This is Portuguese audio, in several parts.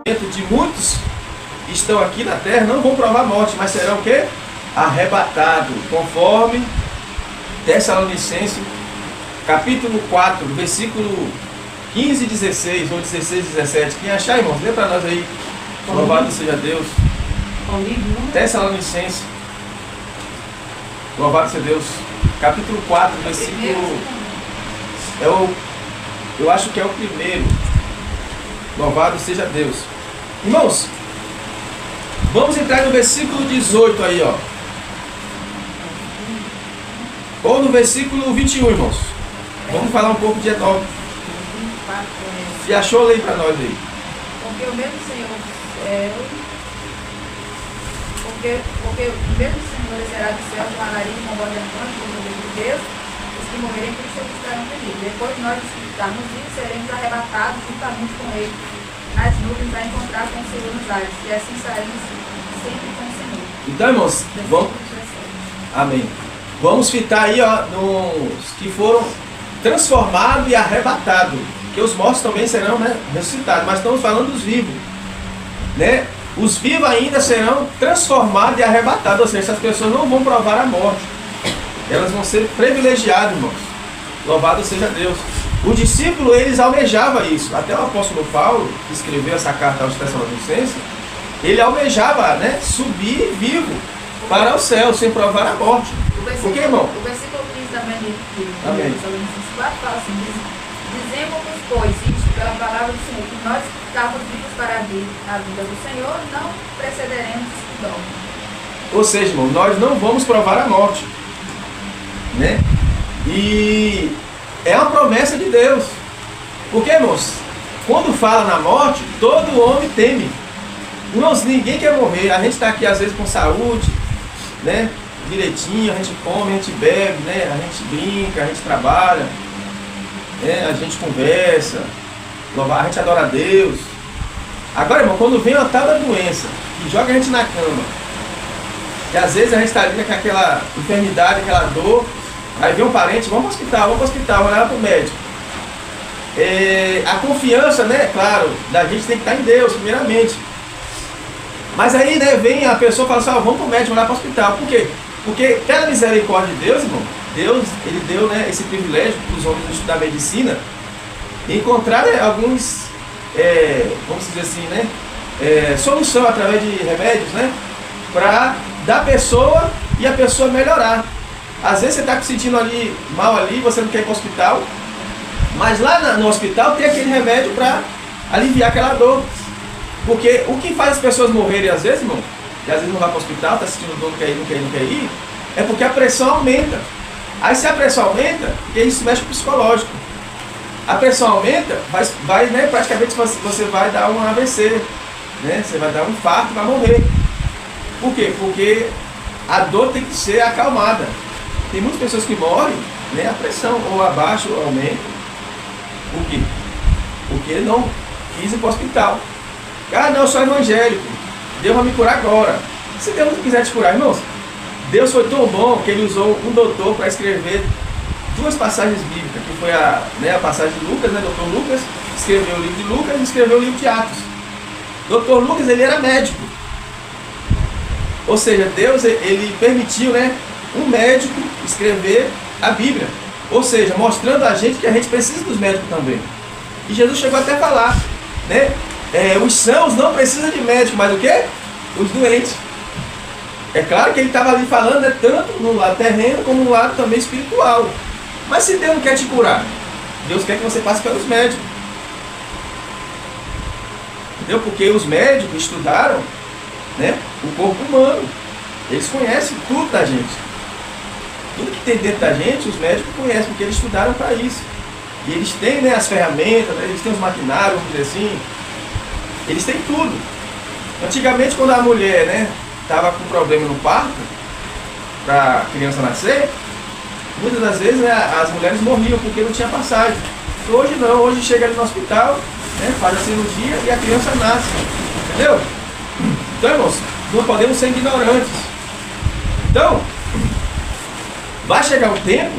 de muitos que estão aqui na terra não vão provar a morte, mas serão o quê? Arrebatados, conforme Tessalonicenses, capítulo 4, versículo 15 e 16, ou 16 e 17. Quem achar, irmãos, lê para nós aí. Louvado seja Deus. Tessalonicenses, louvado seja Deus. Capítulo 4, versículo... Eu acho que é o primeiro. Louvado seja Deus. Irmãos, vamos entrar no versículo 18 aí, ó. Ou no versículo 21, irmãos. Vamos falar um pouco de Enoque. Se achou, lei para nós aí. Porque o mesmo Senhor do céu, porque o mesmo Senhor descerá do céu de alarido com voz de arcanjo, com o poder de Deus, os que morrerem por isso estarão comigo. Depois de nós escutarmos isso, seremos arrebatados juntamente com ele nas nuvens a encontrar com o Senhor nos ares, e assim sairemos sempre com o Senhor. Então, irmãos, vamos... Amém. Vamos fitar aí, ó, nos que foram transformados e arrebatados. Que os mortos também serão, né, ressuscitados, mas estamos falando dos vivos, né? Os vivos ainda serão transformados e arrebatados, ou seja, essas pessoas não vão provar a morte, elas vão ser privilegiadas, irmãos. Louvado seja Deus. O discípulo, eles almejavam isso. Até o apóstolo Paulo, que escreveu essa carta aos Tessalonicenses, ele almejava, né, subir vivo para o céu, sem provar a morte. Por que, irmão? O versículo 15 também de Tessalonicenses 4 fala assim: dizemos-nos, pois, isto pela palavra do Senhor, que nós que estávamos vivos para a vida do Senhor, não precederemos os que dormem. Ou seja, irmão, nós não vamos provar a morte, né? E é uma promessa de Deus. Porque, irmãos, quando fala na morte, todo homem teme. Irmãos, ninguém quer morrer. A gente está aqui às vezes com saúde, né? Direitinho, a gente come, a gente bebe, né? A gente brinca, a gente trabalha, né? A gente conversa, a gente adora a Deus. Agora, irmão, quando vem uma tal da doença que joga a gente na cama, e às vezes a gente está ali com aquela enfermidade, aquela dor, aí vem um parente, vamos para o hospital, olhar para o médico. A confiança, né, claro, da gente tem que estar em Deus, primeiramente. Mas aí, né, vem a pessoa e fala assim, vamos para o médico, olhar para o hospital. Por quê? Porque pela misericórdia de Deus, irmão, Deus, ele deu, né, esse privilégio para os homens estudar medicina e encontrar, né, alguns, vamos dizer assim, né, solução através de remédios, né, para dar a pessoa e a pessoa melhorar. Às vezes você está se sentindo ali mal ali, você não quer ir para o hospital, mas lá no hospital tem aquele remédio para aliviar aquela dor. Porque o que faz as pessoas morrerem às vezes, irmão, e às vezes não vai para o hospital, está sentindo dor, não quer ir, é porque a pressão aumenta. Aí se a pressão aumenta, isso mexe com o psicológico. A pressão aumenta, vai, né, praticamente você vai dar um AVC, né, você vai dar um infarto, vai morrer. Por quê? Porque a dor tem que ser acalmada. Tem muitas pessoas que morrem, né, a pressão ou abaixa ou aumenta. Por quê? Porque não quis ir para o hospital. Ah, não, eu sou evangélico, Deus vai me curar agora. Se Deus não quiser te curar, irmãos, Deus foi tão bom que ele usou um doutor para escrever duas passagens bíblicas, que foi a passagem de Lucas, né? Doutor Lucas escreveu o livro de Lucas e escreveu o livro de Atos. Doutor Lucas, ele era médico. Ou seja, Deus, ele permitiu, né, um médico escrever a Bíblia. Ou seja, mostrando a gente que a gente precisa dos médicos também. E Jesus chegou até a falar, né? Os sãos não precisam de médico, mas o quê? Os doentes. É claro que ele estava ali falando, né, tanto no lado terreno como no lado também espiritual. Mas se Deus não quer te curar, Deus quer que você passe pelos médicos. Entendeu? Porque os médicos estudaram, né, o corpo humano. Eles conhecem tudo da gente. Tudo que tem dentro da gente, os médicos conhecem, porque eles estudaram para isso. E eles têm, né, as ferramentas, eles têm os maquinários, vamos dizer assim. Eles têm tudo. Antigamente, quando a mulher, né, estava com problema no parto, para a criança nascer, muitas das vezes, né, as mulheres morriam porque não tinha passagem. Hoje não, hoje chega ali no hospital, né, faz a cirurgia e a criança nasce. Entendeu? Então, irmãos, não podemos ser ignorantes. Então, vai chegar um tempo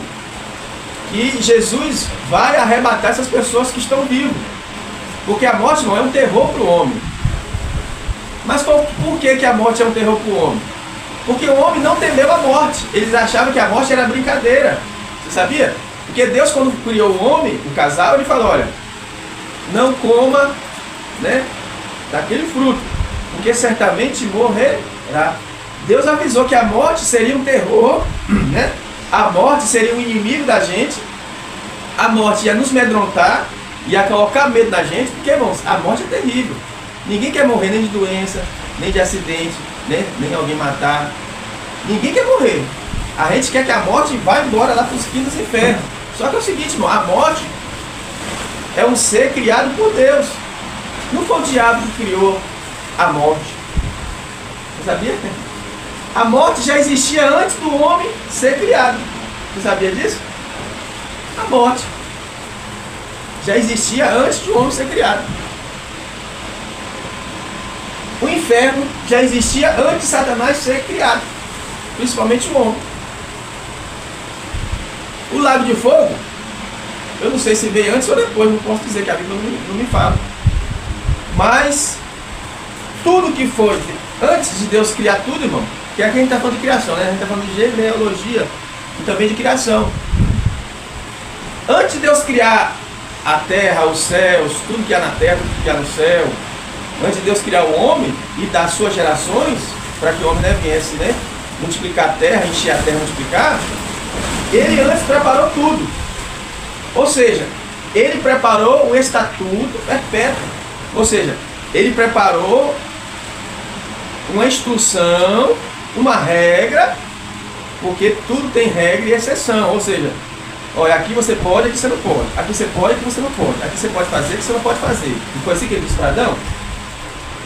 que Jesus vai arrebatar essas pessoas que estão vivas. Porque a morte não é um terror para o homem. Mas por que a morte é um terror para o homem? Porque o homem não temeu a morte. Eles achavam que a morte era brincadeira. Você sabia? Porque Deus, quando criou o homem, o casal, ele falou, olha, não coma, né, daquele fruto, porque certamente morrerá. Deus avisou que a morte seria um terror, né? A morte seria um inimigo da gente. A morte ia nos amedrontar, ia colocar medo na gente, porque, irmãos, a morte é terrível. Ninguém quer morrer nem de doença, nem de acidente, né? Nem alguém matar. Ninguém quer morrer. A gente quer que a morte vá embora lá para os quintos infernos. Só que é o seguinte, irmão, a morte é um ser criado por Deus. Não foi o diabo que criou a morte. Você sabia? A morte já existia antes do homem ser criado. Você sabia disso? A morte já existia antes do homem ser criado. O inferno já existia antes de Satanás ser criado. Principalmente o homem. O lago de fogo, eu não sei se veio antes ou depois, não posso dizer que a Bíblia não me fala. Mas tudo que foi antes de Deus criar tudo, irmão, que aqui a gente está falando de criação, né? A gente está falando de genealogia e também de criação. Antes de Deus criar a terra, os céus, tudo que há na terra, tudo que há no céu, antes de Deus criar o homem e dar suas gerações, para que o homem, né, viesse, né, multiplicar a terra, encher a terra, multiplicar, ele antes preparou tudo. Ou seja, ele preparou o estatuto perpétuo. Ou seja, ele preparou uma instrução, uma regra, porque tudo tem regra e exceção. Ou seja, olha, aqui você pode, aqui você não pode. Aqui você pode, aqui você não pode. Aqui você pode fazer, aqui você não pode fazer. Não foi assim que ele disse para Adão?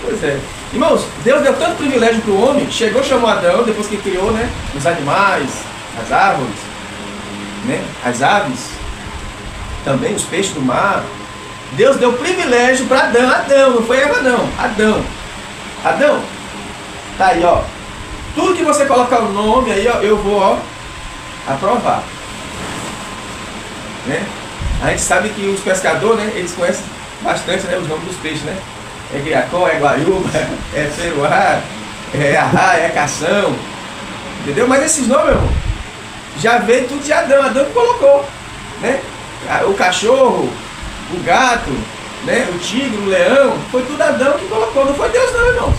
Pois é. Irmãos, Deus deu tanto privilégio para o homem, chegou, chamou Adão, depois que criou, né, os animais, as árvores, né, as aves, também os peixes do mar. Deus deu privilégio para Adão. Adão, não foi Eva não, Adão, tá aí, ó. Tudo que você colocar o nome aí, ó, eu vou, ó, aprovar, né? A gente sabe que os pescadores, né, eles conhecem bastante, né, os nomes dos peixes, né? É guiacó, é guaiúba, é ceruá, é arraia, é cação, entendeu? Mas esses nomes, meu irmão, já veio tudo de Adão. Adão que colocou, né? O cachorro, o gato, né? O tigre, o leão, foi tudo Adão que colocou, não foi Deus não, irmãos.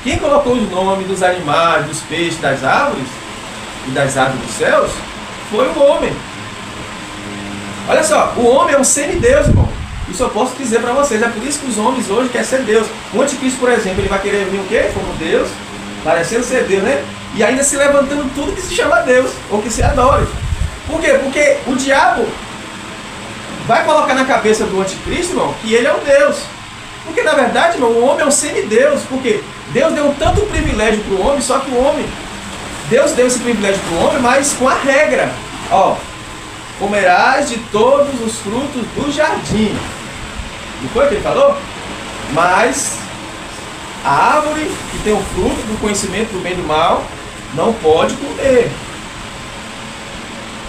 Quem colocou os nomes dos animais, dos peixes, das árvores e das aves dos céus foi o homem. Olha só, o homem é um semideus, irmão. Isso eu posso dizer para vocês. É por isso que os homens hoje querem ser Deus. O anticristo, por exemplo, ele vai querer vir o quê? Como Deus, parecendo ser Deus, né? E ainda se levantando tudo que se chama Deus, ou que se adore. Por quê? Porque o diabo vai colocar na cabeça do anticristo, irmão, que ele é um Deus. Porque na verdade, irmão, o homem é um semideus. Porque Deus deu tanto privilégio para o homem, só que o homem, Deus deu esse privilégio para o homem, mas com a regra. Ó, comerás de todos os frutos do jardim. Não foi o que ele falou? Mas a árvore que tem o fruto do conhecimento do bem e do mal não pode comer.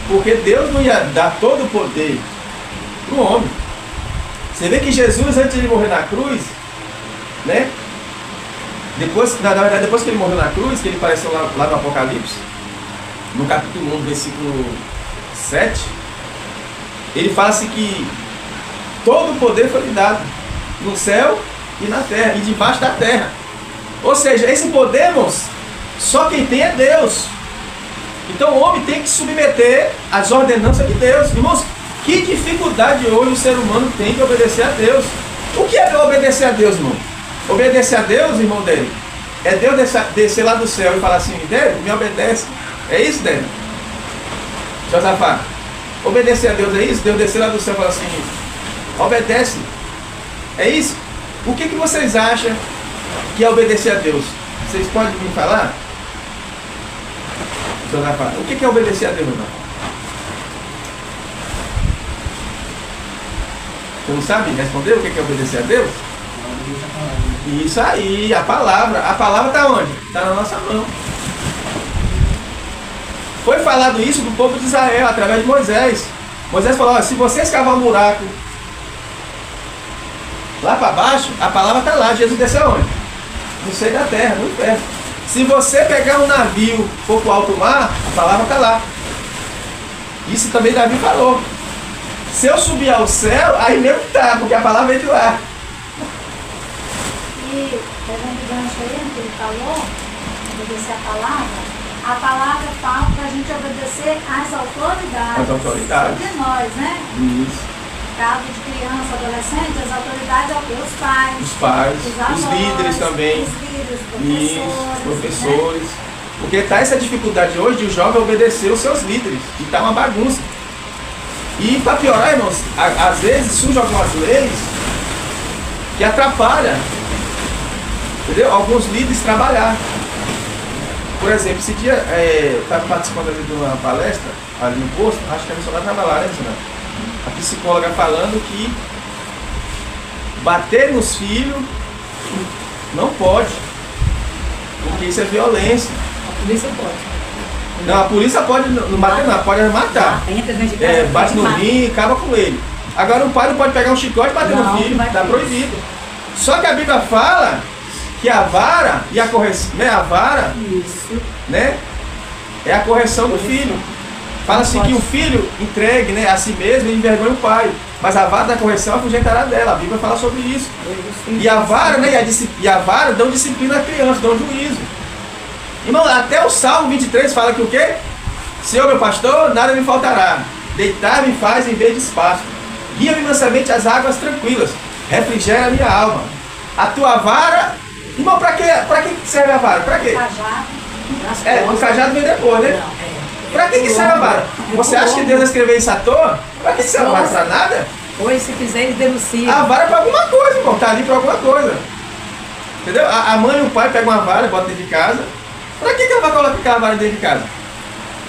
Porque Deus não ia dar todo o poder para o homem. Você vê que Jesus, antes de morrer na cruz, né? Depois, na verdade, depois que ele morreu na cruz, que ele apareceu lá no Apocalipse, no capítulo 1, versículo 7, ele fala assim que todo o poder foi lhe dado no céu e na terra, e debaixo da terra. Ou seja, esse poder, irmãos, só quem tem é Deus. Então o homem tem que se submeter às ordenanças de Deus. Irmãos, que dificuldade hoje o ser humano tem de obedecer a Deus. O que é obedecer a Deus, irmão? Obedecer a Deus, irmão dele, é Deus descer lá do céu e falar assim, Délio, me obedece. É isso, Délio? Josafá, obedecer a Deus é isso? Deus descer lá do céu e falar assim, obedece. É isso? O que vocês acham que é obedecer a Deus? Vocês podem me falar? Josafá, o que é obedecer a Deus, irmão? Você não sabe responder o que é obedecer a Deus? Isso aí, a palavra está onde? Está na nossa mão. Foi falado isso do povo de Israel, através de Moisés. Moisés falou, ó, se você escavar um buraco lá para baixo, a palavra está lá. Jesus desceu onde? no seio da terra, no inferno. Se você pegar um navio, for para o alto mar, a palavra está lá. Isso também Davi falou. Se eu subir ao céu, aí mesmo está, porque a palavra vem do ar. E, pegando o gancho aí, que ele falou, obedecer a palavra fala para a gente obedecer às autoridades. As autoridades. De nós, né? Isso. Caso de criança, adolescente, as autoridades é o quê? Os pais. Os pais, os avós, os líderes também. Os líderes, Isso, professores. professores. Né? Porque está essa dificuldade hoje de o jovem obedecer os seus líderes. E está uma bagunça. E para piorar, irmãos, às vezes surgem algumas leis que atrapalham, entendeu? Alguns líderes trabalhar. Por exemplo, esse dia eu estava participando ali de uma palestra ali no posto, acho que a missionária estava lá, né, missionária? A psicóloga falando que bater nos filhos não pode, porque isso é violência. A polícia pode. Não, a polícia pode não bater, não, pode matar. Entra dentro de casa, Bate no mata. rim e acaba com ele. Agora o pai não pode pegar um chicote e bater Não, no filho, vai está ter proibido. Só que a Bíblia fala que a vara e a correção, né, a vara, Isso. né, é a correção do filho. Fala-se que o filho entregue, né, a si mesmo e envergonha o pai. Mas a vara da correção afugentará dela. A Bíblia fala sobre isso. E a vara, né, e a vara dão disciplina à criança, dão juízo. Irmão, até o Salmo 23 fala que o quê? Senhor meu pastor, nada me faltará. Deitar-me faz em verdes pastos. Guia-me mansamente às águas tranquilas. Refrigera a minha alma. A tua vara... Irmão, pra que serve a vara? Pra quê? Cajado. O cajado vem depois, né? Pra que serve a vara? Você acha que Deus escreveu isso à toa? Pra que serve a vara? Pra nada? Pois se quiser, eles denunciam. A vara é pra alguma coisa, irmão. Tá ali pra alguma coisa. Entendeu? A mãe e o pai pegam uma vara e botam dentro de casa. Pra que ela vai colocar aquela vara dentro de casa?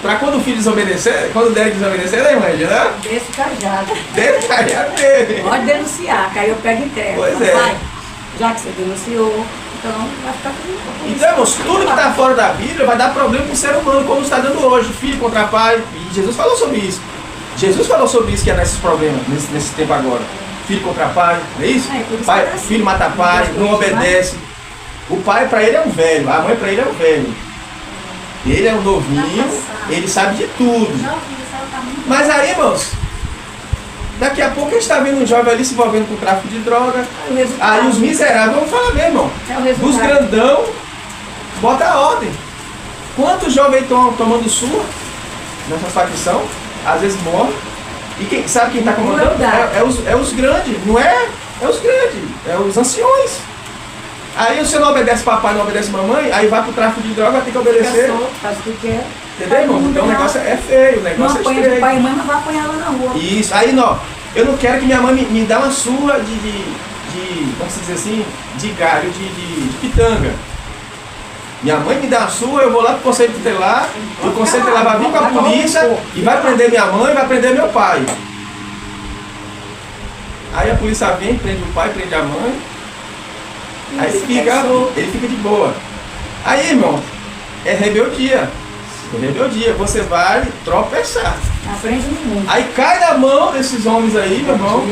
Pra quando o filho desobedecer, quando o Derek desobedecer, né, mãe? Né? Desse cajado. Dentro do cajado dele. Pode denunciar, que aí eu pego e entrego. Pois é. Vai. Já que você denunciou, então vai ficar tudo. Então, irmãos, tudo que está fora da Bíblia vai dar problema para o ser humano, como está dando hoje, filho contra pai. E Jesus falou sobre isso. Jesus falou sobre isso, que é nesses problemas, nesse tempo agora. Filho contra pai, não é isso? Por isso Pai, que é assim. filho mata pai, não obedece. O pai para ele é um velho, a mãe para ele é um velho. Ele é um novinho, ele sabe de tudo. Já ouvi, isso ela tá muito. Mas aí, irmãos, daqui a pouco a gente está vendo um jovem ali se envolvendo com tráfico de droga. É o resultado. Aí os miseráveis, vamos falar mesmo, irmão. É o resultado. Dos grandão, bota a ordem. Quantos jovens estão tomando surra nessa facção? Às vezes morre. E sabe quem está comandando? É os grandes, não é? É os grandes, é os anciões. Aí você não obedece papai, não obedece mamãe, aí vai pro tráfico de droga, vai ter que obedecer. Faz o que quer. Entendeu, irmão? Então o negócio é feio, o Não negócio é apanha de estreito. pai e mãe, mas vai apanhar lá na rua. Isso, aí não, eu não quero que minha mãe me dê uma surra como se diz assim, de galho, de pitanga. Minha mãe me dá uma surra, eu vou lá pro conselho tutelar, e o conselho tutelar vai vir com a polícia e vai prender minha mãe e vai prender meu pai. Aí a polícia vem, prende o pai, prende a mãe, aí ele fica de boa. Aí, irmão, é rebeldia. É rebeldia, você vai tropeçar. Aprende no mundo. Aí cai na mão desses homens aí, meu irmão,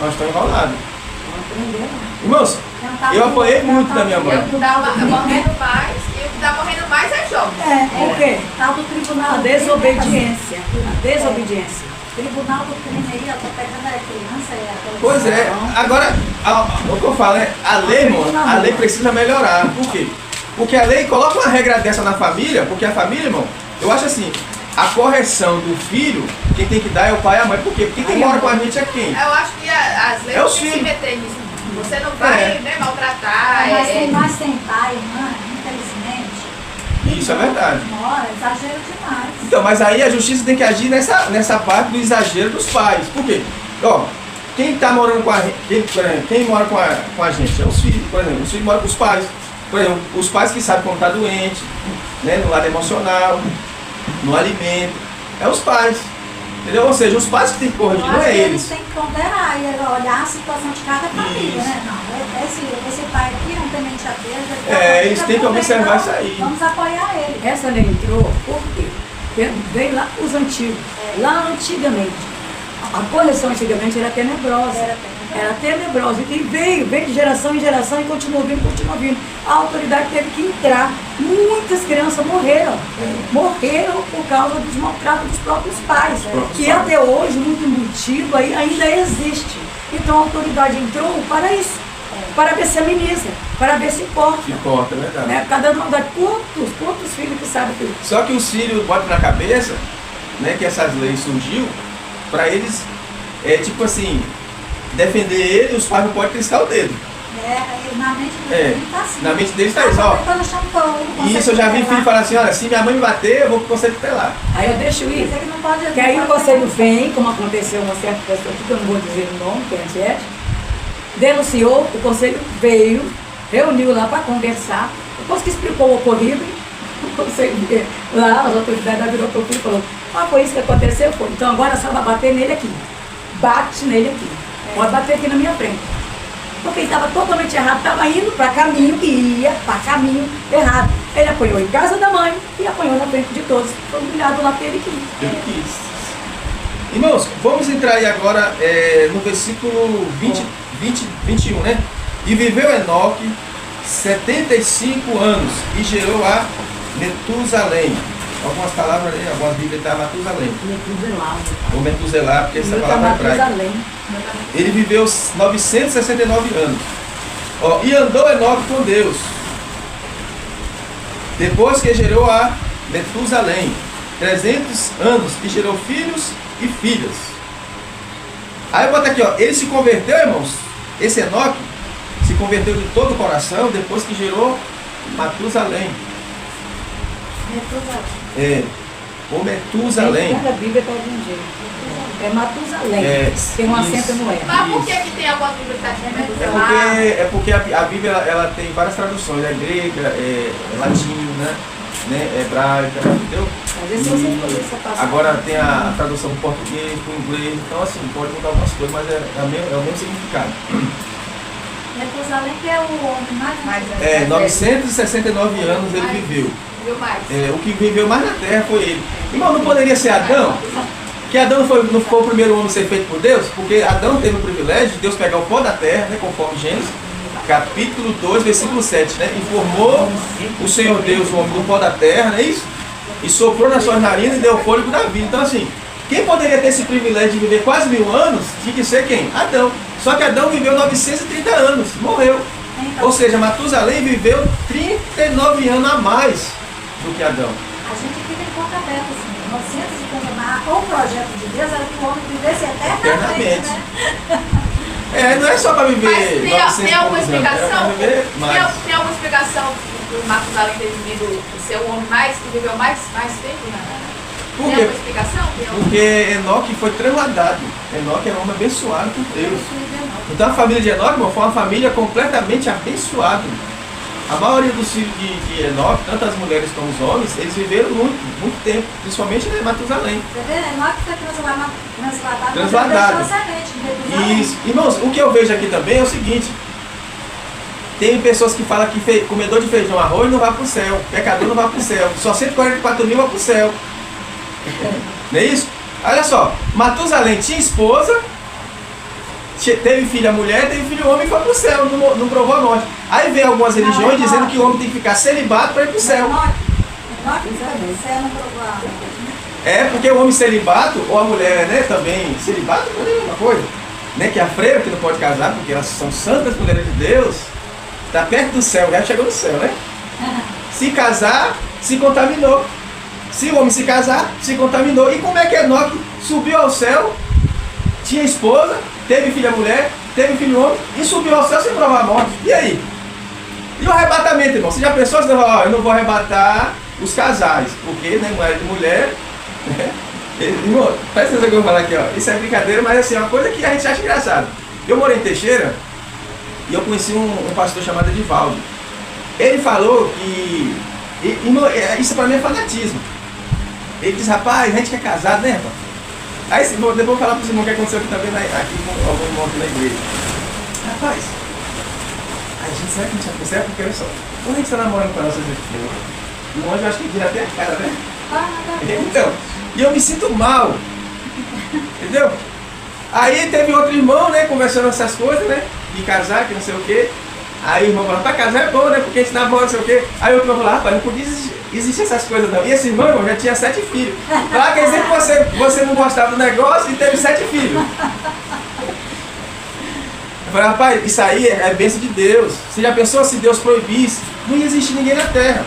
nós estamos enrolados. Irmãos, eu apanhei muito da minha mãe. E o que está morrendo mais, e o que está morrendo mais é jovem. Por quê? Tal do tribunal. A desobediência. A desobediência. Tribunal do crime aí, eu tô pegando a criança. Pois é, agora, o que eu falo é, a lei, irmão, a lei precisa melhorar. Por quê? Porque a lei coloca uma regra dessa na família, porque a família, irmão, eu acho assim, a correção do filho, quem tem que dar é o pai e a mãe. Por quê? Porque quem mora com a gente é quem? Eu acho que as leis É os têm que se filhos. meter nisso. Você não vai maltratar. Mas tem pai e mãe, infelizmente. Isso é verdade. Mora, exagero demais. Então, mas aí a justiça tem que agir nessa parte do exagero dos pais. Por quê? Ó, quem tá morando com a gente, quem mora com a gente é os filhos, por exemplo. Os filhos moram com os pais. Por exemplo, os pais que sabem quando tá doente, né, no lado emocional, no alimento, é os pais. Entendeu? Ou seja, os pais que tem que corrigir, não é eles. Têm que ponderar e olhar a situação de cada família, Isso. né? Não, esse pai aqui não tem mente a Deus. Eles têm que observar isso aí. Vamos apoiar ele. Essa lei entrou por quê? Porque veio lá os antigos. Lá antigamente. A correção antigamente era tenebrosa. era tenebrosa. E veio de geração em geração e continuou vindo. A autoridade teve que entrar. Muitas crianças morreram por causa dos maltratos dos próprios pais, que até hoje, muito motivo aí, ainda existe. Então a autoridade entrou para isso, para ver se ameniza, para ver se importa. Importa, é verdade. Né? Cada autoridade, quantos filhos que sabem que... Só que os filhos botam na cabeça, né, que essas leis surgiu, para eles, tipo assim, defender ele, os pais não podem triscar o dedo. Na mente dele tá assim. Na mente deles tá isso, ó. E isso eu já vi filho falar assim, olha, se minha mãe me bater, eu vou pro conselho tutelar. Aí eu deixo ir. Que aí o conselho vem, como aconteceu uma certa pessoa aqui, que eu não vou dizer o nome, que é antiético, denunciou, o conselho veio, reuniu lá para conversar, depois que explicou o ocorrido, o conselho lá, as autoridades virou para o filho e falou, foi isso que aconteceu, foi. Então agora a senhora vai bater nele aqui. Bate nele aqui. Pode bater aqui na minha frente. Porque ele estava totalmente errado, estava indo para caminho que ia, para caminho errado. Ele apanhou em casa da mãe e apanhou na frente de todos. Foi humilhado lá porque ele quis. Ele quis. Irmãos, vamos entrar aí agora no versículo 21, né? E viveu Enoque 75 anos e gerou a Metusalém. Algumas palavras ali, algumas bíblias está Matusalém. Ou Metuselá, porque essa palavra é hebraica. Ele viveu 969 anos. Ó, e andou Enoque com Deus. Depois que gerou a Metusalém, 300 anos, e gerou filhos e filhas. Aí eu boto aqui, ó, ele se converteu, irmãos. Esse Enoque se converteu de todo o coração depois que gerou Matusalém. Ou Metusalém. Cada Bíblia está de um jeito. É Matusalém. Tem um acento no E. Mas por que tem alguma Bíblia que está dizendo Metusalém? É porque a Bíblia ela tem várias traduções, grega, latim, né, hebraica, entendeu? Às vezes você pode essa passagem. Agora tem a tradução do português, do inglês, então assim, pode mudar algumas coisas, mas é o mesmo significado. Metusalém que é o homem mais 969 anos ele viveu. Mais. O que viveu mais na terra foi ele. Irmão, não poderia ser Adão? Que Adão não foi o primeiro homem a ser feito por Deus? Porque Adão teve o privilégio de Deus pegar o pó da terra, né, conforme Gênesis, capítulo 2, versículo 7, né? E formou o Senhor Deus o homem do pó da terra, não é isso? E soprou nas suas narinas e deu fôlego da vida. Então assim, quem poderia ter esse privilégio de viver quase 1000 anos, tinha que ser quem? Adão. Só que Adão viveu 930 anos, morreu. Ou seja, Matusalém viveu 39 anos a mais do que Adão. A gente fica de boca aberta, assim, 950, o projeto de Deus era que o homem vivesse eternamente, né? Não é só para viver. Mas tem alguma explicação? Tem alguma explicação do Matusalém ter vivido, ser o homem que viveu mais tempo, né? Por Tem quê? alguma explicação? Porque Enoque foi transladado. Enoque era um homem abençoado por Deus. Então a família de Enoque, irmão, foi uma família completamente abençoada. A maioria dos filhos de Enoque, tanto as mulheres como os homens, eles viveram muito tempo, principalmente em Matusalém. Você vê, Enoque foi transladado. Isso. Irmãos, o que eu vejo aqui também é o seguinte: tem pessoas que falam que comedor de feijão arroz não vai para o céu, pecador não vai para o céu, só 144 mil vai para o céu. Não é isso? Olha só, Matusalém tinha esposa, teve filho a mulher, teve filho homem e foi para o céu, não provou a morte. Aí vem algumas religiões dizendo que o homem tem que ficar celibato para ir para o céu. Porque o homem celibato, ou a mulher, né, também, celibato não é a mesma coisa. Né, que a freira que não pode casar, porque elas são santas mulheres de Deus, está perto do céu, já chegou no céu, né? Se casar, se contaminou. Se o homem se casar, se contaminou. E como é que Enoque subiu ao céu, tinha esposa, teve filha mulher, teve filho homem, e subiu ao céu sem provar a morte? E aí? E o arrebatamento, irmão? Você já pensou? Você eu não vou arrebatar os casais, porque, né, mulher, né? Irmão, presta atenção que eu vou falar aqui, ó. Isso é brincadeira, mas assim, é uma coisa que a gente acha engraçado. Eu morei em Teixeira e eu conheci um pastor chamado Edivaldo. Ele falou que, irmão, isso pra mim é fanatismo. Ele diz, rapaz, a gente que é casado, né, rapaz? Aí, depois eu vou falar para os irmãos o que aconteceu aqui também, aqui com algum irmão aqui na igreja. Rapaz, a gente sabe que a gente vai pro céu, porque olha só, quando a gente está namorando com a nossa gente, o anjo acho que vira até a cara, né? Então, e eu me sinto mal, entendeu? Aí teve outro irmão, né, conversando essas coisas, né, de casar, que não sei o quê. Aí o irmão falou, para casar é bom, né, porque a gente namora, não sei o quê. Aí o outro irmão falou, rapaz, não podia existir essas coisas não. E esse irmão já tinha 7 filhos. Claro, quer dizer que você não gostava do negócio e teve 7 filhos. Eu falei, rapaz, isso aí é bênção de Deus. Você já pensou se Deus proibisse? Não ia existir ninguém na terra.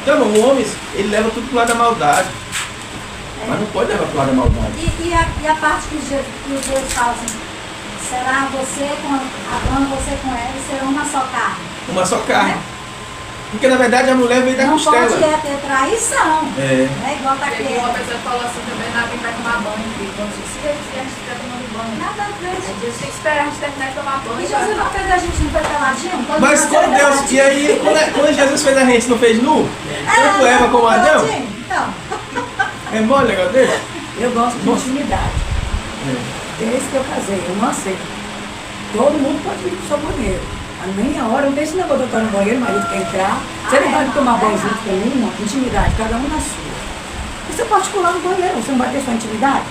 Então, o homem, ele leva tudo pro lado da maldade. Mas não pode levar pro lado da maldade. E a parte que Deus fala assim, será você com Abraão, você com ela, será uma só carne. Uma só carne. Porque na verdade a mulher veio da não costela. Não pode ter traição. Né? Igual tá aqui. Uma pessoa falou assim também, na quem vai tomar banho, filho. Se a gente estiver tomando banho. Nada a ver. Aí Deus tem que esperar a gente terminar de tomar banho. E Jesus não fez a gente não foi peladinho? Mas quando Deus. E aí, quando Jesus fez a gente, não fez nu? Tanto Eva como Adão? Então. É mole o negócio dele? Eu gosto de intimidade. Desde que eu casei, eu não aceito. Todo mundo pode ir pro seu banheiro. A meia hora, não tem esse negócio de eu estar no banheiro, o marido quer entrar. Você não pode tomar banho junto com uma, intimidade, cada um na sua. Isso é particular no banheiro, você não vai ter sua intimidade?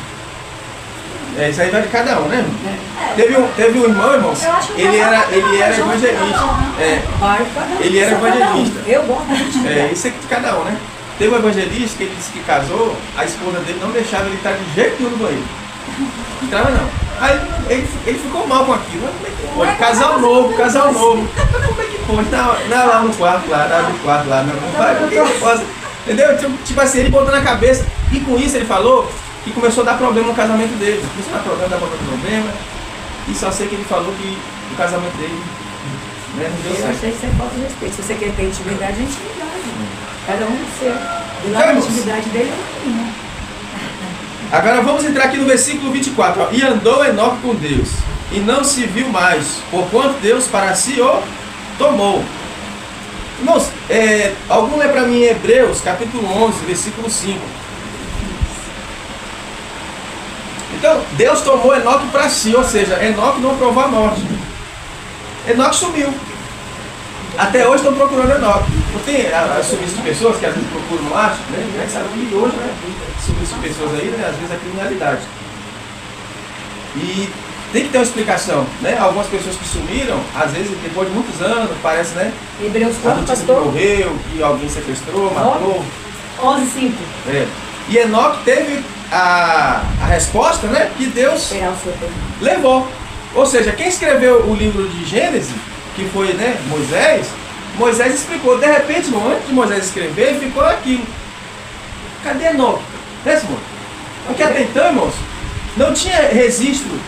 Isso aí vai de cada um, né? Teve um irmão, irmãos, ele era evangelista. Ele era evangelista. Eu gosto de intimidade. Isso é de cada um, né? Teve um evangelista que ele disse que casou, a esposa dele não deixava ele estar de jeito nenhum no banheiro. Não entrava não. Aí ele ficou mal com aquilo. Como é que pode? Casal novo. Como é que pode? Não, lá no quarto, lá no quarto, lá. Por que eu posso? Entendeu? Tipo assim, ele botou na cabeça. E com isso ele falou que começou a dar problema no casamento dele. Começou a dar problema. E só sei que ele falou que o casamento dele, né, não deu certo. Eu achei que você falta de respeito. Se você quer ter intimidade, é intimidade. Cada um no seu. E lá a intimidade dele é minha. Agora vamos entrar aqui no versículo 24. Ó. E andou Enoque com Deus, e não se viu mais, porquanto Deus para si o tomou. Irmãos, algum lê para mim em Hebreus, capítulo 11, versículo 5. Então, Deus tomou Enoque para si, ou seja, Enoque não provou a morte. Enoque sumiu. Até hoje estão procurando Enoque. Não tem as sumiço de pessoas que às vezes procuram, não acham? Né? A gente sabe que hoje, né? Sumiço de pessoas aí, né? Às vezes é criminalidade. E tem que ter uma explicação, né? Algumas pessoas que sumiram, às vezes depois de muitos anos, parece, né? Hebreus a notícia que morreu, que alguém sequestrou, matou. 11:5. E Enoque teve a resposta, né? Que Deus levou. Ou seja, quem escreveu o livro de Gênesis, que foi, né, Moisés explicou. De repente, antes de Moisés escrever, ficou aquilo. Cadê Enoque? Né, Simone? Porque até então, irmãos, não tinha registro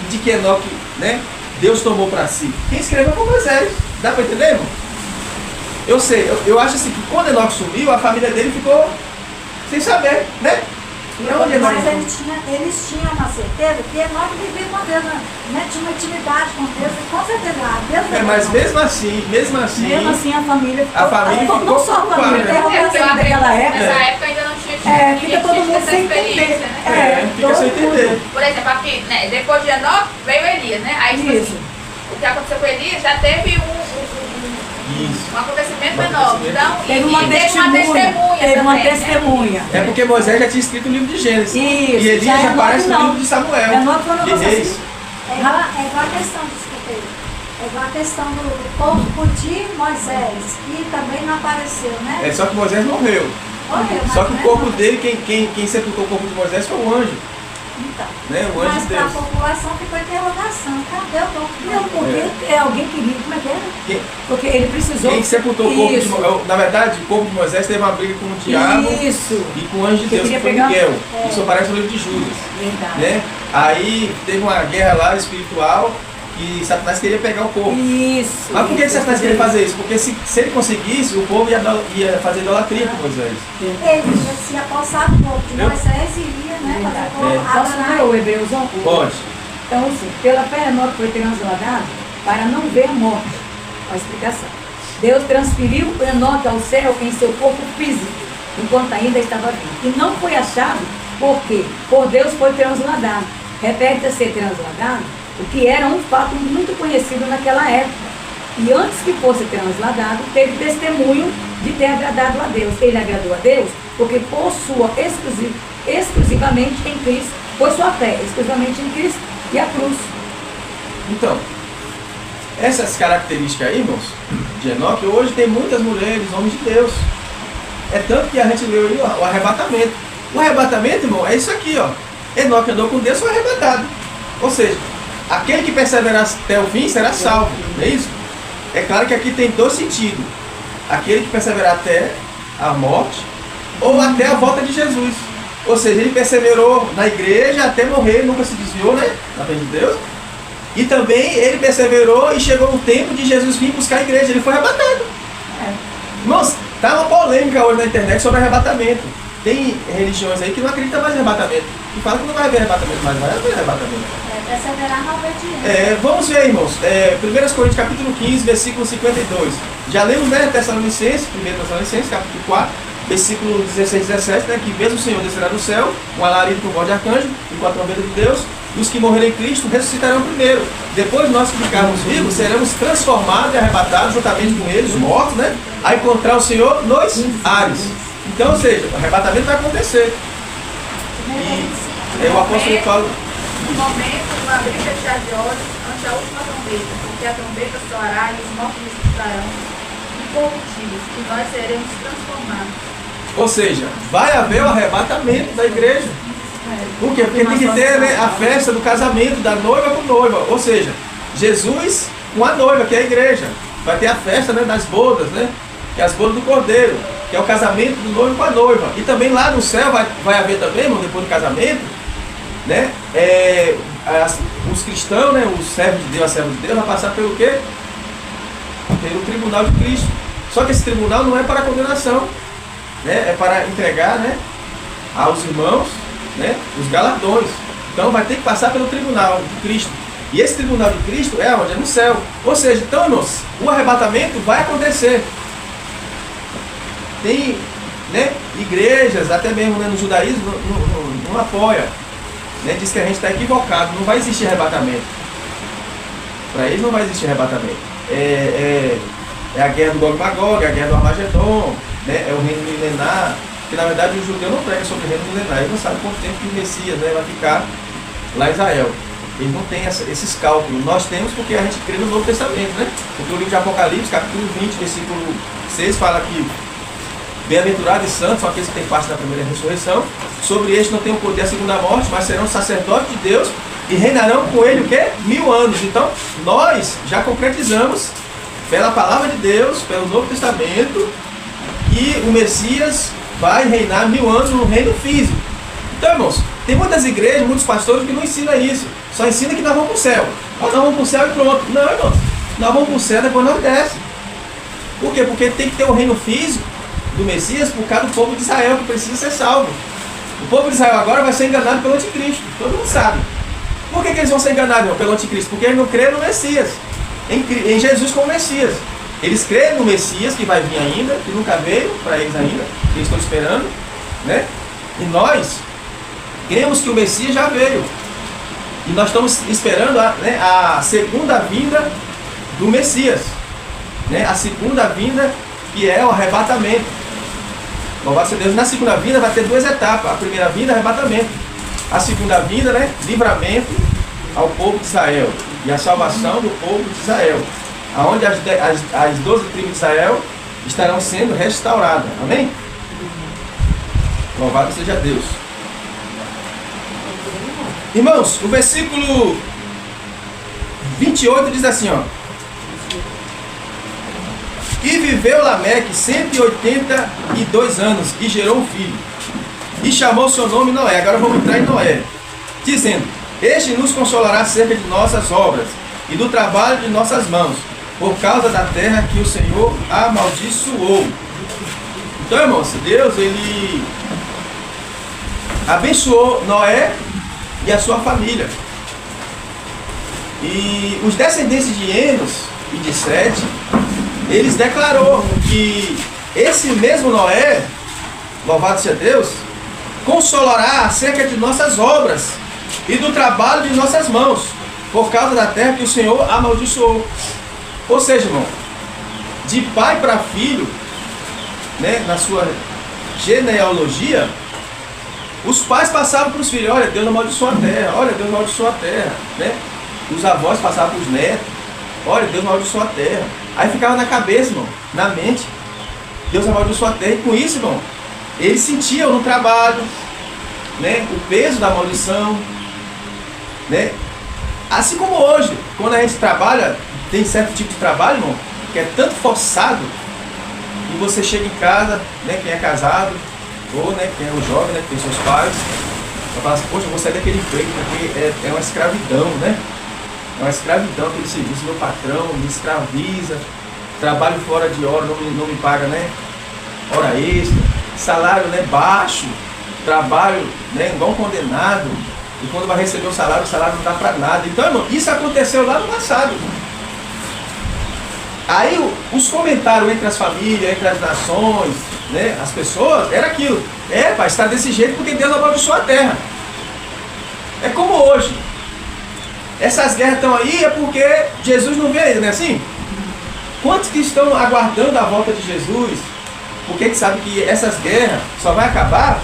de que Enoque, né, Deus tomou para si. Quem escreveu foi Moisés. Dá para entender, irmão? Eu sei, eu acho assim que quando Enoque sumiu, a família dele ficou sem saber, né? Mas eles tinham uma certeza que Enoque vivia com Deus, né? Tinha uma intimidade com Deus, e com certeza Deus mas mesmo assim a família ficou não só a família, naquela época. Nessa época ainda não tinha fica todo mundo sem entender. Né? Fica sem entender. Por exemplo, aqui, né, depois de Enoque veio Elias, né? Aí tipo assim, o que aconteceu com Elias já teve um acontecimento enorme. Então, teve uma testemunha. É porque Moisés já tinha escrito o livro de Gênesis. Isso, e Elias já aparece no livro de Samuel. De Reis. É igual a questão, desculpa, é igual a questão do corpo de Moisés, que também não apareceu, né? Só que Moisés morreu. Só que o corpo dele, quem sepultou o corpo de Moisés foi o anjo. Então, né? O anjo mas de para a Deus. população ficou interrogação. Cadê o corpo? Não, porque alguém queria. Como é que era? Porque ele precisou. Quem sepultou o corpo de Moisés? Na verdade, o corpo de Moisés teve uma briga com o diabo e com o anjo de Deus, que foi Miguel. Isso aparece no livro de Judas. Verdade. Né? Aí teve uma guerra lá espiritual que Satanás queria pegar o corpo. Isso. Mas por que Satanás queria fazer isso? Porque se ele conseguisse, o povo ia fazer idolatria com Moisés. Ele se apossar do corpo de Moisés e ia, né? Posso ler o Hebreus 1? Pode. Então, assim, pela fé Enoque foi transladado para não ver a morte. A explicação. Deus transferiu Enoque ao céu em seu corpo físico, enquanto ainda estava vivo. E não foi achado porque por Deus foi transladado. Repete a ser transladado, o que era um fato muito conhecido naquela época. E antes que fosse transladado, teve testemunho de ter agradado a Deus. Ele agradou a Deus porque possua exclusivamente em Cristo, por sua fé, exclusivamente em Cristo e a cruz. Então, essas características aí, irmãos, de Enoque, hoje tem muitas mulheres, homens de Deus. É tanto que a gente leu aí o arrebatamento. O arrebatamento, irmão, é isso aqui, ó. Enoque andou com Deus, foi arrebatado. Ou seja, aquele que perseverar até o fim será salvo, não é isso? É claro que aqui tem dois sentidos. Aquele que perseverar até a morte ou até a volta de Jesus. Ou seja, ele perseverou na igreja até morrer, nunca se desviou, né? Na frente de Deus. E também ele perseverou e chegou o tempo de Jesus vir buscar a igreja. Ele foi arrebatado. Irmãos, tá uma polêmica hoje na internet sobre arrebatamento. Tem religiões aí que não acreditam mais em arrebatamento. Que falam que não vai haver arrebatamento, mas vai haver arrebatamento. Perseverar na obediência. Vamos ver, irmãos. 1 Coríntios capítulo 15, versículo 52. Já lemos, né? Tessalonicenses, 1 Tessalonicenses, capítulo 4, versículo 16 e 17, né? Que mesmo o Senhor descerá do céu, um alarido com voz de arcanjo e com a trombeta de Deus, e os que morrerem em Cristo ressuscitarão primeiro. Depois nós que ficarmos vivos seremos transformados e arrebatados juntamente com eles, os mortos, né? A encontrar o Senhor nos ares. Então, ou seja, o arrebatamento vai acontecer. E o apóstolo Paulo. No momento, no abrir e fechar de olhos, ante a última trombeta, porque a trombeta soará e os mortos ressuscitarão incorruptíveis, e nós seremos transformados. Ou seja, vai haver o arrebatamento da igreja. Por quê? Porque tem que ter, né, a festa do casamento da noiva com noiva. Ou seja, Jesus com a noiva, que é a igreja. Vai ter a festa, né, das bodas, né? Que é as bodas do Cordeiro, que é o casamento do noivo com a noiva. E também lá no céu vai haver também, irmão, depois do casamento, né? Os cristãos, né, os servos de Deus, a serva de Deus, vai passar pelo quê? Pelo tribunal de Cristo. Só que esse tribunal não é para condenação, né? É para entregar, né, aos irmãos, né, os galardões. Então vai ter que passar pelo tribunal de Cristo. E esse tribunal de Cristo é onde? É no céu. Ou seja, então, irmãos, o arrebatamento vai acontecer. Tem, né, igrejas, até mesmo, né, no judaísmo, não apoia. Né, diz que a gente está equivocado, não vai existir arrebatamento. Para eles não vai existir arrebatamento. É a guerra do Gog e Magog, a guerra do Armagedon, né, é o reino milenar. Que na verdade o judeu não prega sobre o reino milenar, ele não sabe quanto tempo que o Messias, né, vai ficar lá em Israel. Eles não têm esses cálculos. Nós temos porque a gente crê no Novo Testamento, né? Porque o livro de Apocalipse, capítulo 20, versículo 6, fala que bem-aventurados e santos são aqueles que têm parte da primeira ressurreição. Sobre este não tem o poder da segunda morte, mas serão sacerdotes de Deus e reinarão com ele o quê? 1000 anos. Então, nós já concretizamos pela palavra de Deus, pelo Novo Testamento, que o Messias vai reinar 1000 anos no reino físico. Então, irmãos, tem muitas igrejas, muitos pastores que não ensinam isso. Só ensina que nós vamos para o céu. Nós vamos para o céu e pronto. Não, irmãos. Nós vamos para o céu e depois nós descemos. Por quê? Porque tem que ter o reino físico do Messias por causa do povo de Israel, que precisa ser salvo. O povo de Israel agora vai ser enganado pelo anticristo. Todo mundo sabe. Por que eles vão ser enganados, irmão, pelo anticristo? Porque eles não creem no Messias. Em Jesus como Messias. Eles creem no Messias, que vai vir ainda, que nunca veio para eles ainda, que eles estão esperando, né? E nós cremos que o Messias já veio. E nós estamos esperando a segunda vinda do Messias, né? A segunda vinda, que é o arrebatamento. Louvado seja Deus. Na segunda vinda vai ter duas etapas. A primeira vinda, arrebatamento. A segunda vinda, né? Livramento ao povo de Israel. E a salvação do povo de Israel. Aonde as 12 tribos de Israel estarão sendo restauradas. Amém? Louvado seja Deus. Irmãos, o versículo 28 diz assim, ó. E viveu Lameque 182 anos e gerou um filho. E chamou seu nome Noé. Agora vamos entrar em Noé. Dizendo, este nos consolará acerca de nossas obras e do trabalho de nossas mãos, por causa da terra que o Senhor amaldiçoou. Então, irmãos, Deus, ele abençoou Noé e a sua família. E os descendentes de Enos e de Sete, eles declarou que esse mesmo Noé, louvado seja Deus, consolará acerca de nossas obras e do trabalho de nossas mãos, por causa da terra que o Senhor amaldiçoou. Ou seja, irmão, de pai para filho, né, na sua genealogia, os pais passavam para os filhos, olha, Deus amaldiçoou a terra, olha, Deus amaldiçoou a terra, né? Os avós passavam para os netos, olha, Deus amaldiçoou a terra. Aí ficava na cabeça, irmão, na mente, Deus amaldiçoou a terra, e com isso, irmão, eles sentiam no trabalho, né, o peso da maldição, né? Assim como hoje, quando a gente trabalha, tem certo tipo de trabalho, irmão, que é tanto forçado, e você chega em casa, né, quem é casado, ou né, quem é o jovem, né, que tem seus pais, você fala assim, poxa, eu vou sair daquele emprego, porque é uma escravidão, né? É uma escravidão aquele serviço, meu patrão me escraviza, trabalho fora de hora, não me paga, né, hora extra, salário, né, baixo, trabalho, né, igual um condenado, e quando vai receber o salário não dá para nada. Então, irmão, isso aconteceu lá no passado. Aí os comentários entre as famílias, entre as nações, né, as pessoas, era aquilo. Pai, está desse jeito porque Deus amaldiçoou a terra. É como hoje. Essas guerras estão aí é porque Jesus não veio ainda, não é assim? Quantos que estão aguardando a volta de Jesus? Porque a gente sabe que essas guerras só vai acabar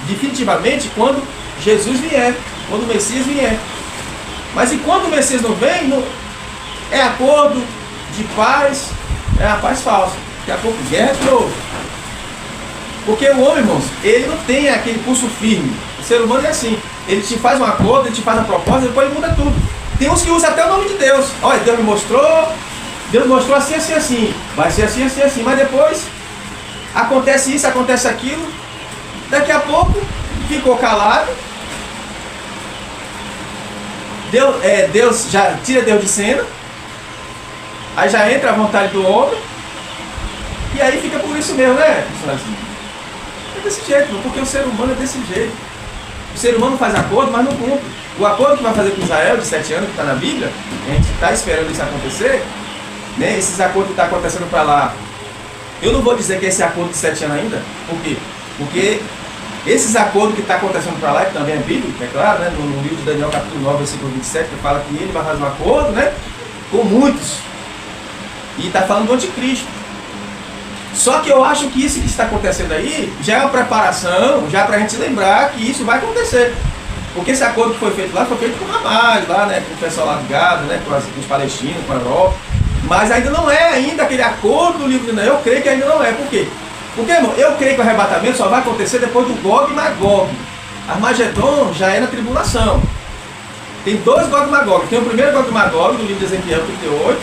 definitivamente quando Jesus vier, quando o Messias vier. Mas enquanto o Messias não vem, é acordo de paz, é a paz falsa. Daqui a pouco guerra de novo. Porque o homem, irmãos, ele não tem aquele pulso firme. O ser humano é assim. Ele te faz um acordo, ele te faz uma proposta, depois ele muda tudo. Tem uns que usam até o nome de Deus. Olha, Deus mostrou assim, assim, assim. Vai ser assim, assim, assim. Mas depois acontece isso, acontece aquilo. Daqui a pouco ficou calado. Deus já tira Deus de cena. Aí já entra a vontade do homem. E aí fica por isso mesmo, né? É desse jeito, porque o ser humano é desse jeito. O ser humano faz acordo, mas não cumpre. O acordo que vai fazer com Israel de 7 anos, que está na Bíblia, a gente está esperando isso acontecer, né? Esses acordos que estão acontecendo para lá. Eu não vou dizer que esse acordo de 7 anos ainda. Por quê? Porque esses acordos que estão acontecendo para lá, que também é bíblico, é claro, né? No livro de Daniel, capítulo 9, versículo 27, que fala que ele vai fazer um acordo, né, com muitos. E está falando do anticristo. Só que eu acho que isso que está acontecendo aí já é uma preparação, já para a gente lembrar que isso vai acontecer. Porque esse acordo que foi feito lá, foi feito com o Hamas, lá, né, com o pessoal lá do Gaza, né, com os palestinos, com a Europa. Mas ainda não é ainda aquele acordo do livro de Daniel, eu creio que ainda não é. Por quê? Porque, irmão, eu creio que o arrebatamento só vai acontecer depois do Gog e Magog. Armagedon já é na tribulação. Tem 2 Gog e Magog. Tem o primeiro Gog e Magog, do livro de Ezequiel 38,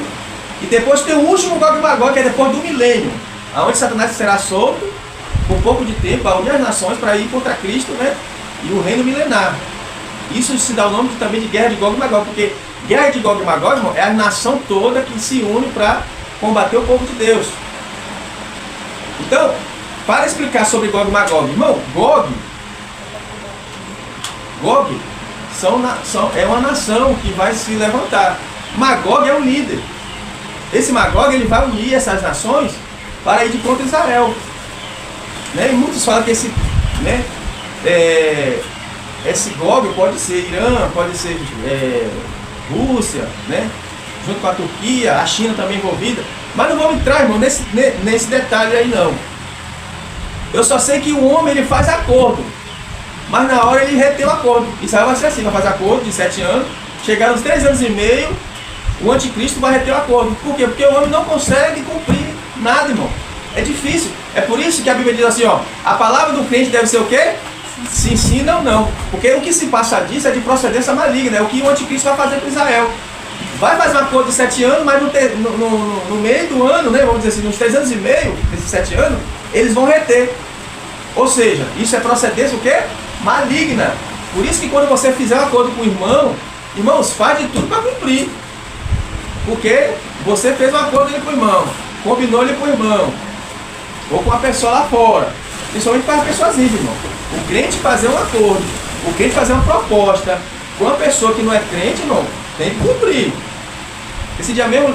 e depois tem o último Gog e Magog, que é depois do milênio, onde Satanás será solto por pouco de tempo a unir as nações para ir contra Cristo, né, e o reino milenar. Isso se dá o nome também de guerra de Gog e Magog, porque guerra de Gog e Magog, irmão, é a nação toda que se une para combater o povo de Deus. Então, para explicar sobre Gog e Magog, irmão, Gog é uma nação que vai se levantar. Magog é um líder. Esse Magog, ele vai unir essas nações para ir de contra Israel. Né? E muitos falam que esse Gog pode ser Irã, pode ser Rússia, né? Junto com a Turquia, a China também envolvida. Mas não vamos entrar, irmão, nesse detalhe aí não. Eu só sei que o homem, ele faz acordo, mas na hora ele retém o acordo. Israel vai ser assim, vai fazer acordo de 7 anos, chegar aos 3 anos e meio, o anticristo vai reter o acordo. Por quê? Porque o homem não consegue cumprir nada, irmão. É difícil. É por isso que a Bíblia diz assim, ó, a palavra do crente deve ser o quê? Sim, sim, não, não. Porque o que se passa disso é de procedência maligna, é o que o anticristo vai fazer com Israel. Vai fazer um acordo de 7 anos, mas no meio do ano, né, vamos dizer assim, nos 3 anos e meio, desses 7 anos, eles vão reter. Ou seja, isso é procedência o quê? Maligna. Por isso que quando você fizer um acordo com o irmão, irmãos, faz de tudo para cumprir. Porque você fez um acordo com o irmão, combinou ele com o irmão, ou com a pessoa lá fora. Principalmente para as pessoas íntimas, irmão. O crente fazer um acordo, o crente fazer uma proposta com uma pessoa que não é crente, irmão, tem que cumprir. Esse dia mesmo,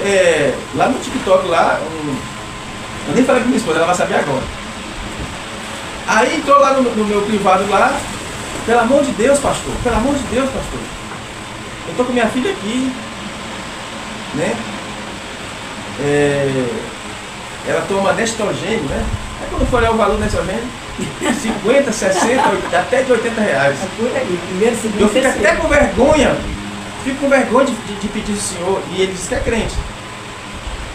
lá no TikTok, eu nem falei com minha esposa, ela vai saber agora. Aí entrou lá no meu privado lá, pelo amor de Deus, pastor, pelo amor de Deus, pastor. Eu estou com minha filha aqui, né? Ela toma Nestrogênio, né? Aí quando for olhar o valor nessa venda, 50, 60, até de 80 reais. É por aí, primeiro, segundo, Eu fico terceiro. até com vergonha, fico com vergonha de pedir ao Senhor, e ele diz que é crente.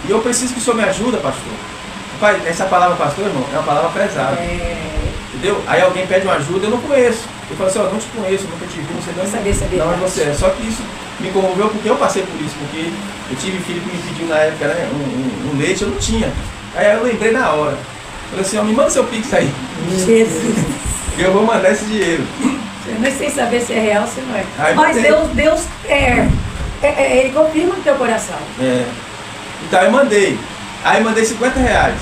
E eu preciso que o Senhor me ajude, pastor. Pai, essa palavra pastor, irmão, é uma palavra pesada. Entendeu? Aí alguém pede uma ajuda, eu não conheço. Eu falo assim, ó, não te conheço, nunca te vi, não sei de onde você é. Só que isso me comoveu porque eu passei por isso, porque eu tive filho que me pediu na época, né, um leite, eu não tinha. Aí eu lembrei na hora. Falei assim, ó, me manda seu Pix aí. Jesus. E eu vou mandar esse dinheiro. Eu nem sei saber se é real ou se não é. Aí Mas mandei. Deus ele confirma no teu coração. É. Então eu mandei. Aí eu mandei 50 reais.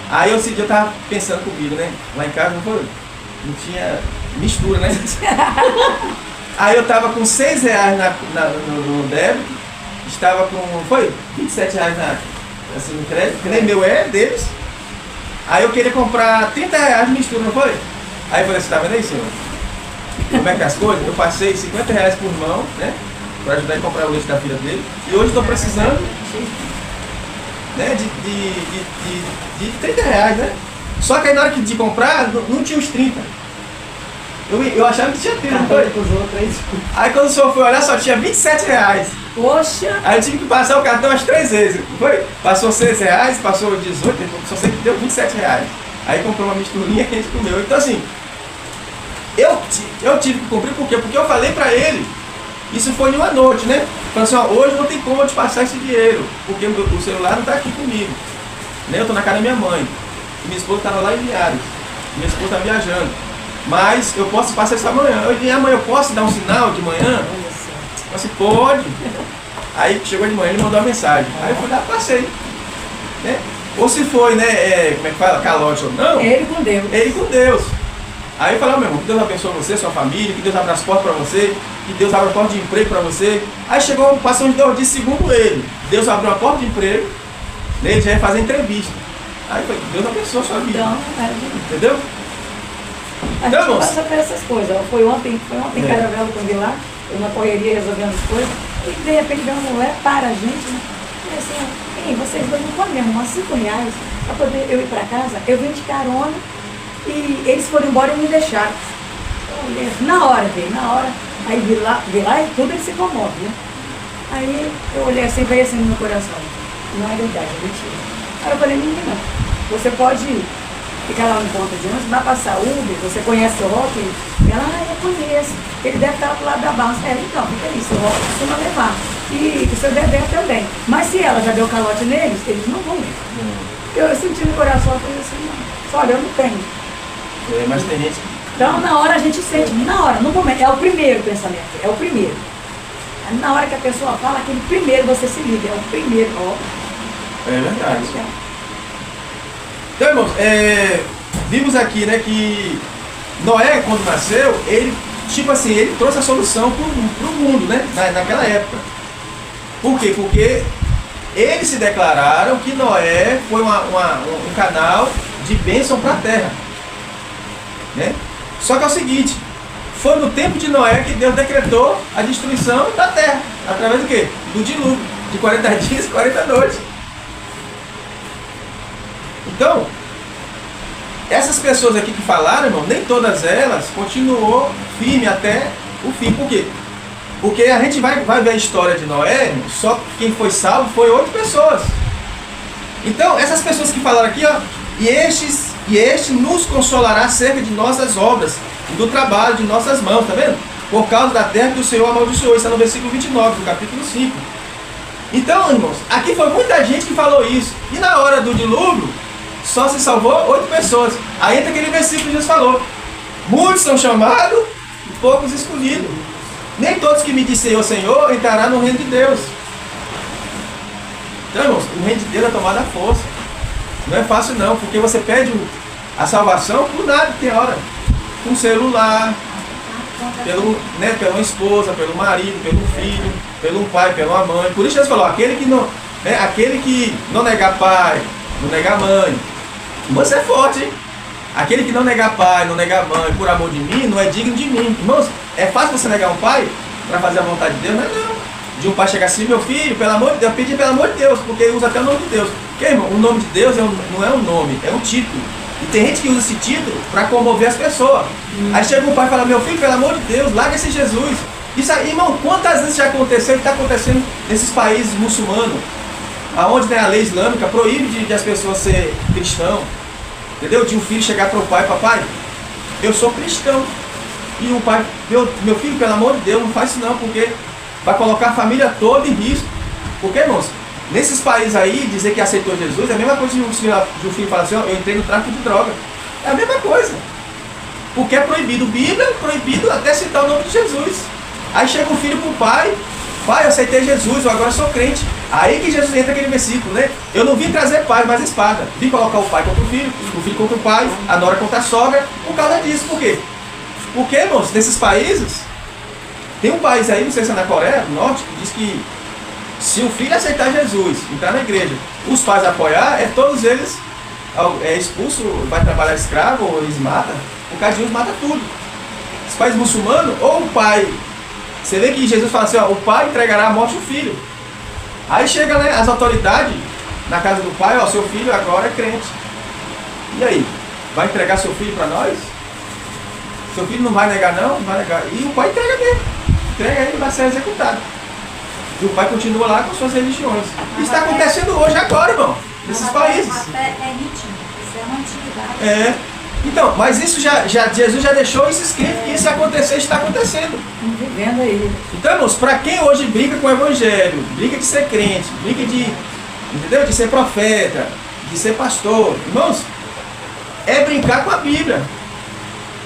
Aí esse dia eu tava pensando comigo, né? Lá em casa não tinha mistura, né? Aí eu tava com 6 reais no débito, estava com, foi? 27 reais assim, no crédito, que nem meu é, deles. Aí eu queria comprar 30 reais de mistura, não foi? Aí eu falei assim, tá vendo aí, senhor? Como é que é as coisas? Eu passei 50 reais por mão, né? Pra ajudar a comprar o leite da filha dele. E hoje estou precisando, né, de 30 reais, né? Só que aí na hora de comprar, não tinha os 30. Eu achava que tinha 30, não foi? Aí quando o senhor foi olhar, só tinha 27 reais. Poxa! Aí eu tive que passar o cartão umas 3 vezes. Foi? Passou 6 reais, passou 18, só sei que deu 27 reais. Aí comprou uma misturinha que a gente comeu. Então assim, eu tive que cumprir, por quê? Porque eu falei pra ele, isso foi em uma noite, né? Falei assim, ó, hoje não tem como eu te passar esse dinheiro, porque o celular não tá aqui comigo. Né? Eu tô na casa da minha mãe. E minha esposa tava lá em Viados. Minha esposa tá viajando. Mas eu posso passar essa manhã. Eu disse, amanhã eu posso dar um sinal de manhã? Eu disse, pode. Aí chegou de manhã, ele mandou uma mensagem. Aí eu fui lá, passei. Né? Ou se foi, né, como é que fala, calote ou não. Ele com Deus. Ele com Deus. Aí eu falei, meu irmão, que Deus abençoe você, sua família, que Deus abra as portas para você, que Deus abra a porta de emprego para você. Aí chegou, passou uns 2 dias, segundo ele, Deus abriu uma porta de emprego, né, ele já ia fazer entrevista. Aí eu falei, Deus abençoe a sua vida. Então, entendeu? a Então, gente moço, passa por essas coisas. Foi ontem em Caravela que eu vi lá, eu na correria resolvendo as coisas, e de repente vem uma mulher para a gente, né? E assim, vocês dois não podem me arrumar 5 reais para poder eu ir para casa? Eu vim de carona e eles foram embora e me deixaram. Eu olhei, na hora, aí vi lá e tudo ele se comove, né? Aí eu olhei assim, veio assim no meu coração. Não é verdade, é mentira. Aí eu falei, menina, você pode ficar lá no ponto de ônibus, vai passar Uber, você conhece o Rock? Ela, eu conheço. Ele deve estar do lado da balsa. Então, fica aí, seu Rock costuma levar. E o seu Dedé também. Mas se ela já deu calote neles, eles não vão ir. Eu senti no coração, eu falei assim, não. Olha, eu não tenho. mas tem gente. Então, na hora a gente sente, na hora, no momento, é o primeiro pensamento, é o primeiro. Aí, na hora que a pessoa fala, aquele primeiro você se liga, é o primeiro. Ó. É verdade. Então, irmãos, vimos aqui, né, que Noé, quando nasceu, ele, tipo assim, ele trouxe a solução pro mundo, né, naquela época. Por quê? Porque eles se declararam que Noé foi um canal de bênção para a terra. Né? Só que é o seguinte, foi no tempo de Noé que Deus decretou a destruição da terra. Através do quê? Do dilúvio, de 40 dias e 40 noites. Então, essas pessoas aqui que falaram, irmão, nem todas elas continuou firme até o fim. Por quê? Porque a gente vai ver a história de Noé, irmão, só quem foi salvo foi 8 pessoas. Então, essas pessoas que falaram aqui, ó, e este nos consolará acerca de nossas obras e do trabalho de nossas mãos, tá vendo? Por causa da terra que o Senhor amaldiçoou. Isso é no versículo 29, do capítulo 5. Então, irmãos, aqui foi muita gente que falou isso. E na hora do dilúvio, só se salvou 8 pessoas. Aí entra aquele versículo que Jesus falou. Muitos são chamados e poucos escolhidos. Nem todos que me dizem Senhor, Senhor, entrará no reino de Deus. Então, irmãos, o reino de Deus é tomado à força. Não é fácil não, porque você pede a salvação por nada, tem hora. Com celular, pela esposa, pelo marido, pelo filho, pelo pai, pela mãe. Por isso Jesus falou, aquele que não negar pai, não negar mãe, você é forte, hein? Aquele que não negar pai, não negar mãe, por amor de mim, não é digno de mim. Irmãos, é fácil você negar um pai para fazer a vontade de Deus? Não é não. De um pai chegar assim, meu filho, pelo amor de Deus, pedir pelo amor de Deus, porque ele usa até o nome de Deus. Porque, irmão, o nome de Deus não é um nome, é um título. E tem gente que usa esse título para comover as pessoas. Aí chega um pai e fala, meu filho, pelo amor de Deus, larga esse Jesus. Isso aí, irmão, quantas vezes já aconteceu e está acontecendo nesses países muçulmanos, aonde tem a lei islâmica, proíbe de as pessoas ser cristão. Entendeu? De um filho chegar para o pai, papai, eu sou cristão. E o pai, meu filho, pelo amor de Deus, não faz isso não, porque vai colocar a família toda em risco. Porque, irmãos, nesses países aí, dizer que aceitou Jesus é a mesma coisa de um filho falar assim, ó, eu entrei no tráfico de droga. É a mesma coisa. Porque é proibido. Bíblia é proibido até citar o nome de Jesus. Aí chega um filho pro pai, pai, eu aceitei Jesus, eu agora sou crente. Aí que Jesus entra aquele versículo, né? Eu não vim trazer paz, mas espada. Vim colocar o pai contra o filho contra o pai, a nora contra a sogra, por causa disso. Por quê? Porque, irmãos, nesses países, tem um país aí, não sei se é na Coreia do Norte, que diz que se o filho aceitar Jesus, entrar na igreja, os pais apoiar, todos eles expulso, vai trabalhar escravo, ou eles matam, por causa de uns mata tudo. Os pais muçulmanos, ou o pai, você vê que Jesus fala assim, ó, o pai entregará a morte ao filho. Aí chega, né, as autoridades na casa do pai, ó, seu filho agora é crente. E aí? Vai entregar seu filho para nós? Seu filho não vai negar não? Não vai negar. E o pai entrega mesmo. Entrega ele, vai ser executado. E o pai continua lá com suas religiões. Isso está acontecendo hoje, agora, irmão. Nesses países. Até é nítido. Isso é uma antiguidade. Então, mas isso Jesus já deixou isso escrito que isso ia acontecer, está acontecendo. Vivendo aí. Então, irmãos, para quem hoje briga com o evangelho, briga de ser crente, briga entendeu? De ser profeta, de ser pastor, irmãos, é brincar com a Bíblia.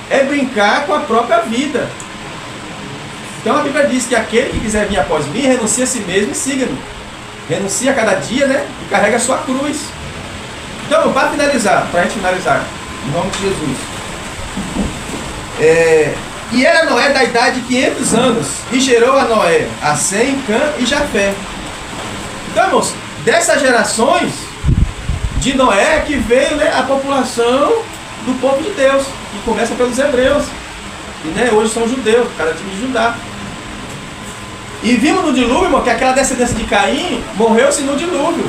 É brincar com a própria vida. Então a Bíblia diz que aquele que quiser vir após mim, renuncia a si mesmo e siga-me. Renuncia a cada dia, né? E carrega a sua cruz. Então, para finalizar, para a gente finalizar, em nome de Jesus. E era Noé da idade de 500 anos, e gerou a Noé, a Sem, Cã e Jafé. Então, irmãos, dessas gerações de Noé que veio, né, a população do povo de Deus, que começa pelos hebreus. E, né, hoje são judeus, cada time de Judá. E vimos no dilúvio, irmão, que aquela descendência de Caim morreu-se no dilúvio.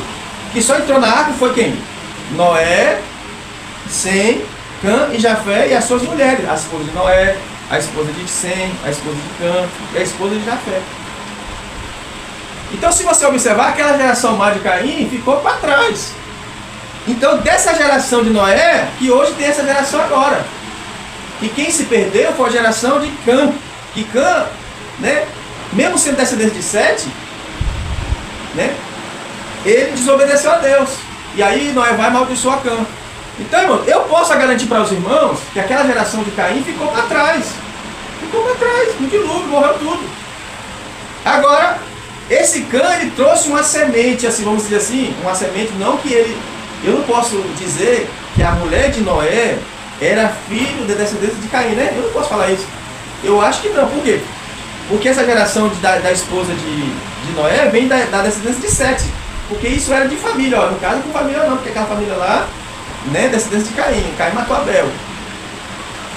Que só entrou na arca foi quem? Noé, Sem, Cã e Jafé e as suas mulheres. A esposa de Noé, a esposa de Sem, a esposa de Cã e a esposa de Jafé. Então, se você observar, aquela geração má de Caim ficou para trás. Então, dessa geração de Noé, que hoje tem essa geração agora. E quem se perdeu foi a geração de Cã. Que Cã, né, mesmo sendo descendente de Sete, né, ele desobedeceu a Deus. E aí Noé vai amaldiçoar Cã. Então, irmão, eu posso garantir para os irmãos que aquela geração de Caim ficou para trás. Ficou para trás, no dilúvio, morreu tudo. Agora, esse Cã, ele trouxe uma semente, assim, vamos dizer assim, uma semente, não que ele... Eu não posso dizer que a mulher de Noé era filho da descendência de Caim, né? Eu não posso falar isso. Eu acho que não. Por quê? Porque essa geração da esposa de Noé vem da descendência de Sete. Porque isso era de família, ó. No caso, com família não, porque aquela família lá, né, descendência de Caim. Caim matou Abel.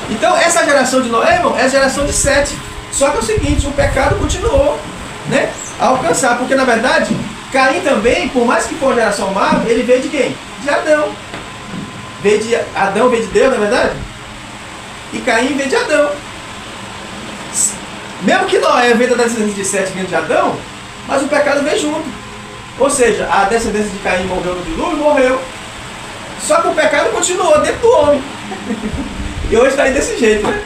Então, essa geração de Noé, irmão, é a geração de Sete. Só que é o seguinte, o pecado continuou, né, a alcançar. Porque, na verdade, Caim também, por mais que for uma geração má, ele veio de quem? De Adão. Adão veio de Deus, não é verdade? E Caim veio de Adão. Mesmo que Noé veio da descendência de Sete vindo de Adão, mas o pecado veio junto. Ou seja, a descendência de Caim morreu no dilúvio, morreu. Só que o pecado continuou dentro do homem. E hoje está aí desse jeito, né?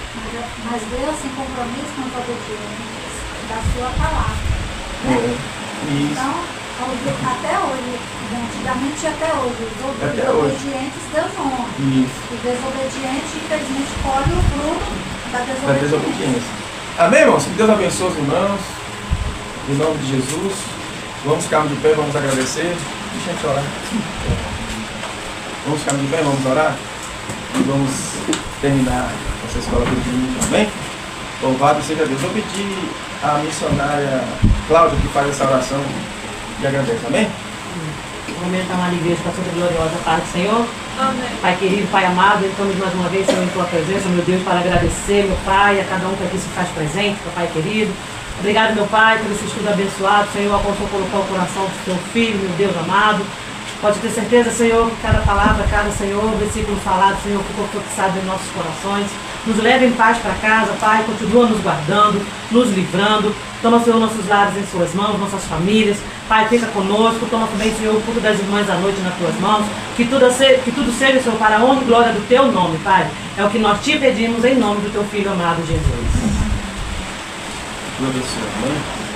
Mas Deus tem compromisso com a obediência da sua palavra. Né? Isso. Então, até hoje, antigamente e até hoje, os obedientes Deus honra. O desobediente, infelizmente, colhe o fruto da desobediência. Amém, irmãos? Que Deus abençoe os irmãos. Em nome de Jesus. Vamos ficar de pé, vamos agradecer. Deixa a gente orar. Vamos ficar de pé, vamos orar. E vamos terminar essa escola do domingo também. Louvado seja Deus. Vou pedir à missionária Cláudia que faz essa oração e agradece. Amém? Momento uma igreja para a sua gloriosa paz do Senhor. Amém. Pai querido, Pai amado, estamos mais uma vez, Senhor, em tua presença, meu Deus, para agradecer, meu Pai, a cada um que aqui se faz presente, meu Pai querido. Obrigado, meu Pai, por esse estudo abençoado, Senhor, ao qual o Senhor colocou o coração do seu filho, meu Deus amado. Pode ter certeza, Senhor, que cada palavra, cada, Senhor, versículo falado, Senhor, ficou fixado em nossos corações. Nos leva em paz para casa, Pai, continua nos guardando, nos livrando. Toma, Senhor, nossos lares em suas mãos, nossas famílias. Pai, fica conosco. Toma também, Senhor, o culto das irmãs da noite nas tuas mãos. Que tudo seja, Senhor, para a honra e glória do teu nome, Pai. É o que nós te pedimos em nome do teu Filho amado, Jesus. Deus abençoe, amém?